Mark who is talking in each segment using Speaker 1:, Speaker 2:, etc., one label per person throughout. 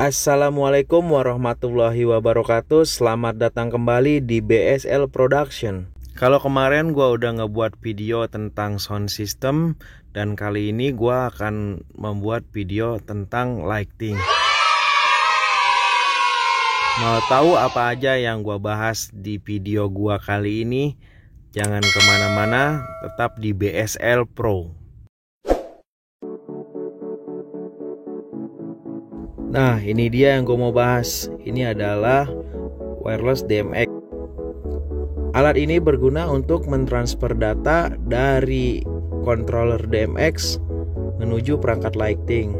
Speaker 1: Assalamualaikum warahmatullahi wabarakatuh. Selamat datang kembali di BSL Production. Kalau kemarin gua udah ngebuat video tentang sound system, dan kali ini gua akan membuat video tentang lighting. Mau tahu apa aja yang gua bahas di video gua kali ini? Jangan kemana-mana, tetap di BSL Pro. Nah, ini dia yang gue mau bahas. Ini adalah wireless DMX. Alat ini berguna untuk mentransfer data dari controller DMX menuju perangkat lighting.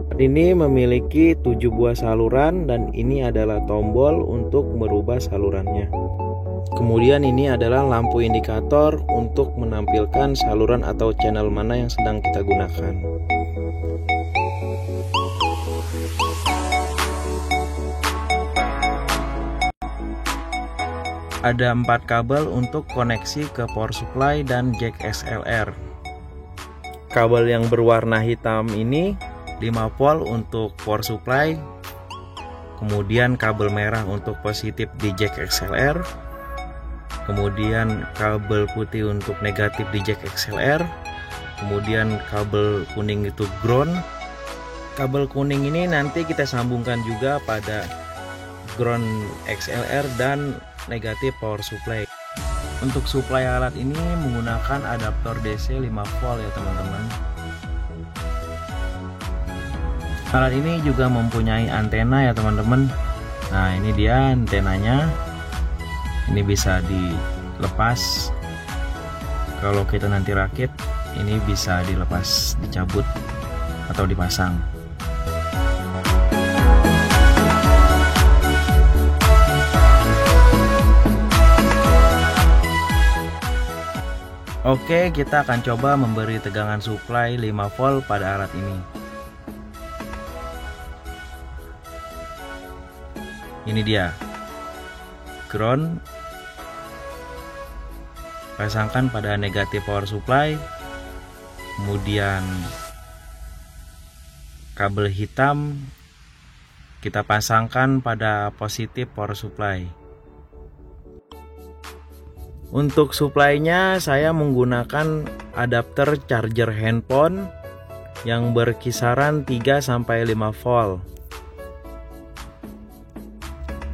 Speaker 1: Alat ini memiliki 7 buah saluran dan ini adalah tombol untuk merubah salurannya. Kemudian ini adalah lampu indikator untuk menampilkan saluran atau channel mana yang sedang kita gunakan. Ada 4 kabel untuk koneksi ke power supply dan jack XLR. Kabel yang berwarna hitam ini 5 volt untuk power supply. Kemudian kabel merah untuk positif di jack XLR. Kemudian kabel putih untuk negatif di jack XLR. Kemudian kabel kuning itu ground. Kabel kuning ini nanti kita sambungkan juga pada ground XLR dan negatif power supply. Untuk supply alat ini menggunakan adaptor DC 5 volt ya teman-teman. Alat ini juga mempunyai antena ya teman-teman. Nah, ini dia antenanya. Ini bisa dilepas. Kalau kita nanti rakit, ini bisa dilepas, dicabut atau dipasang. Oke, kita akan coba memberi tegangan supply 5 volt pada alat ini. Ini dia. Ground. Pasangkan pada negatif power supply. Kemudian kabel hitam kita pasangkan pada positif power supply. Untuk supply-nya saya menggunakan adapter charger handphone yang berkisaran 3-5 volt.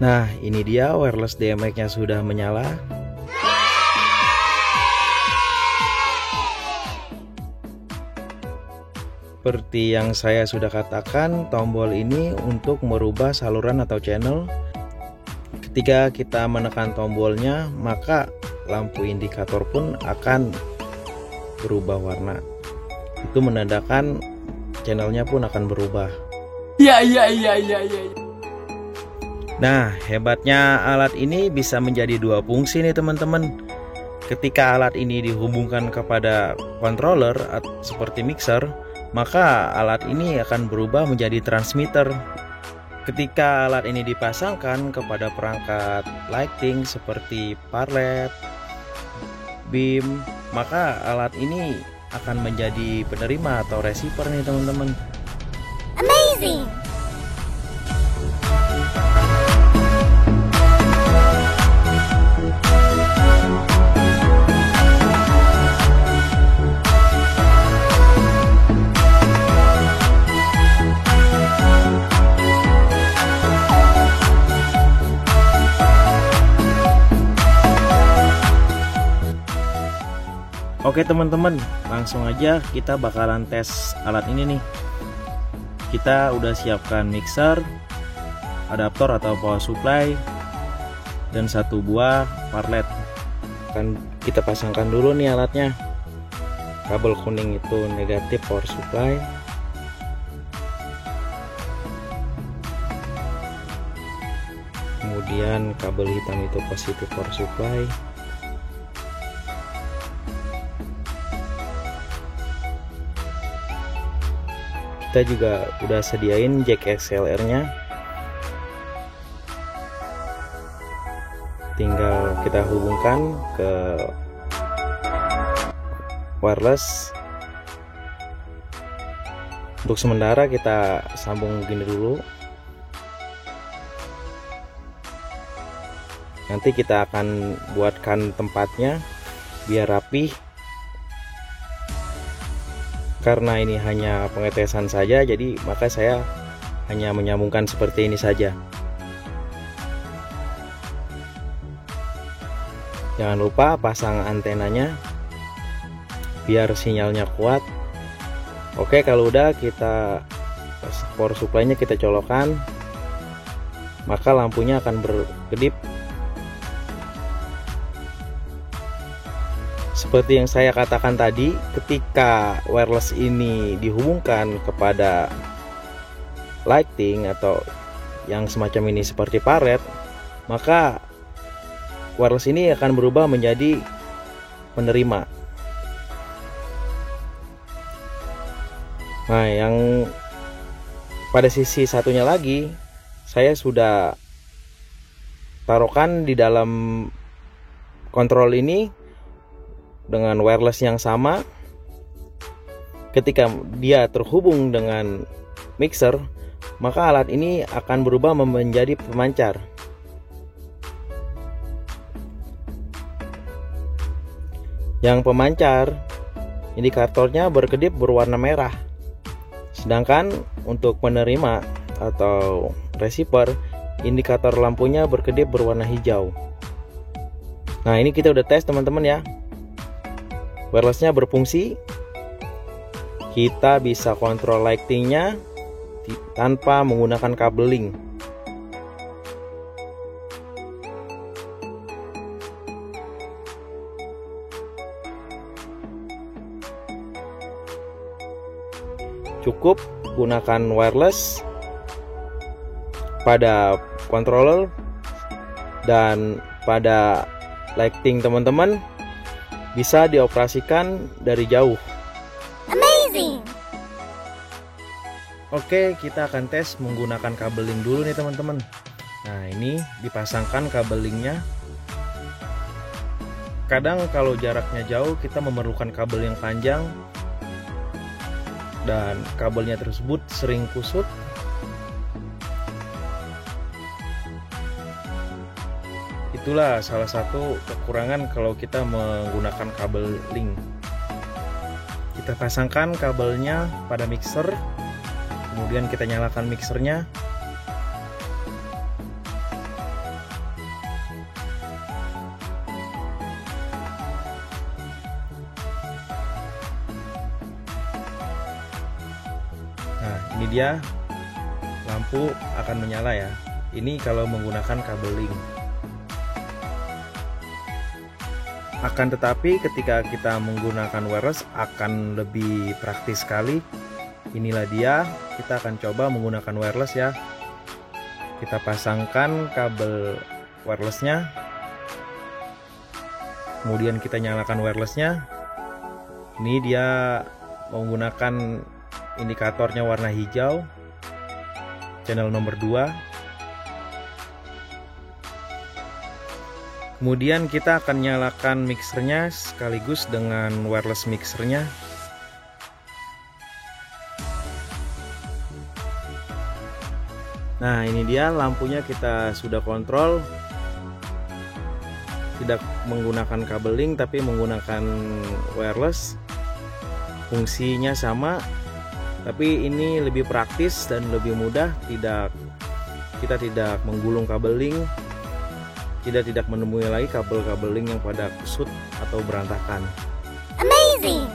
Speaker 1: Nah, ini dia wireless DMX-nya sudah menyala. Seperti yang saya sudah katakan, tombol ini untuk merubah saluran atau channel. Ketika kita menekan tombolnya, maka lampu indikator pun akan berubah warna. Itu menandakan channelnya pun akan berubah.
Speaker 2: Ya.
Speaker 1: Nah, hebatnya alat ini bisa menjadi 2 fungsi nih teman-teman. Ketika alat ini dihubungkan kepada controller seperti mixer, maka alat ini akan berubah menjadi transmitter. Ketika alat ini dipasangkan kepada perangkat lighting seperti parlet, beam, maka alat ini akan menjadi penerima atau receiver nih teman-teman.
Speaker 3: Amazing!
Speaker 1: Oke teman-teman, langsung aja kita bakalan tes alat ini nih. Kita udah siapkan mixer, adaptor atau power supply, dan 1 buah parlet. Akan kita pasangkan dulu nih alatnya. Kabel kuning itu negatif power supply. Kemudian kabel hitam itu positif power supply. Kita juga udah sediain jack XLR nya, tinggal kita hubungkan ke wireless. Untuk sementara kita sambung gini dulu. Nanti kita akan buatkan tempatnya biar rapih. Karena ini hanya pengetesan saja, jadi maka saya hanya menyambungkan seperti ini saja. Jangan lupa pasang antenanya biar sinyalnya kuat. Oke, kalau udah kita power supply-nya kita colokan, maka lampunya akan berkedip. Seperti yang saya katakan tadi, ketika wireless ini dihubungkan kepada lighting atau yang semacam ini seperti paret, maka wireless ini akan berubah menjadi penerima. Nah, yang pada sisi satunya lagi saya sudah taruhkan di dalam kontrol ini dengan wireless yang sama. Ketika dia terhubung dengan mixer, maka alat ini akan berubah menjadi pemancar. Yang pemancar, indikatornya berkedip berwarna merah. Sedangkan untuk penerima atau receiver, indikator lampunya berkedip berwarna hijau. Nah, ini kita udah tes teman-teman ya. Wirelessnya berfungsi. Kita bisa kontrol lightingnya tanpa menggunakan kabeling. Cukup gunakan wireless pada controller dan pada lighting teman-teman bisa dioperasikan dari jauh.
Speaker 3: Amazing!
Speaker 1: Oke, kita akan tes menggunakan kabeling dulu nih teman-teman. Nah, ini dipasangkan kabelingnya. Kadang kalau jaraknya jauh kita memerlukan kabel yang panjang dan kabelnya tersebut sering kusut. Itulah salah satu kekurangan kalau kita menggunakan kabel link. Kita pasangkan kabelnya pada mixer, kemudian kita nyalakan mixernya. Nah, ini dia lampu akan menyala ya. Ini kalau menggunakan kabel link. Akan tetapi ketika kita menggunakan wireless akan lebih praktis sekali. Inilah dia, kita akan coba menggunakan wireless ya. Kita pasangkan kabel wirelessnya, kemudian kita nyalakan wirelessnya. Ini dia menggunakan indikatornya warna hijau, channel nomor 2. Kemudian kita akan nyalakan mixernya sekaligus dengan wireless mixernya. Nah, ini dia lampunya kita sudah kontrol. Tidak menggunakan kabeling tapi menggunakan wireless. Fungsinya sama, tapi ini lebih praktis dan lebih mudah. Kita tidak menggulung kabeling. Kita tidak menemui lagi kabel-kabel link yang pada kusut atau berantakan.
Speaker 3: Amazing!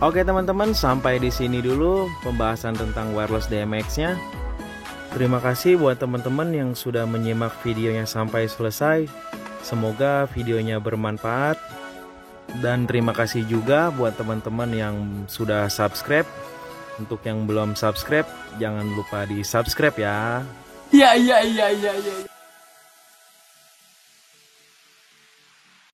Speaker 1: Oke teman-teman, sampai di sini dulu pembahasan tentang wireless DMX-nya. Terima kasih buat teman-teman yang sudah menyimak videonya sampai selesai. Semoga videonya bermanfaat. Dan terima kasih juga buat teman-teman yang sudah subscribe. Untuk yang belum subscribe, jangan lupa di subscribe ya.
Speaker 2: Ya.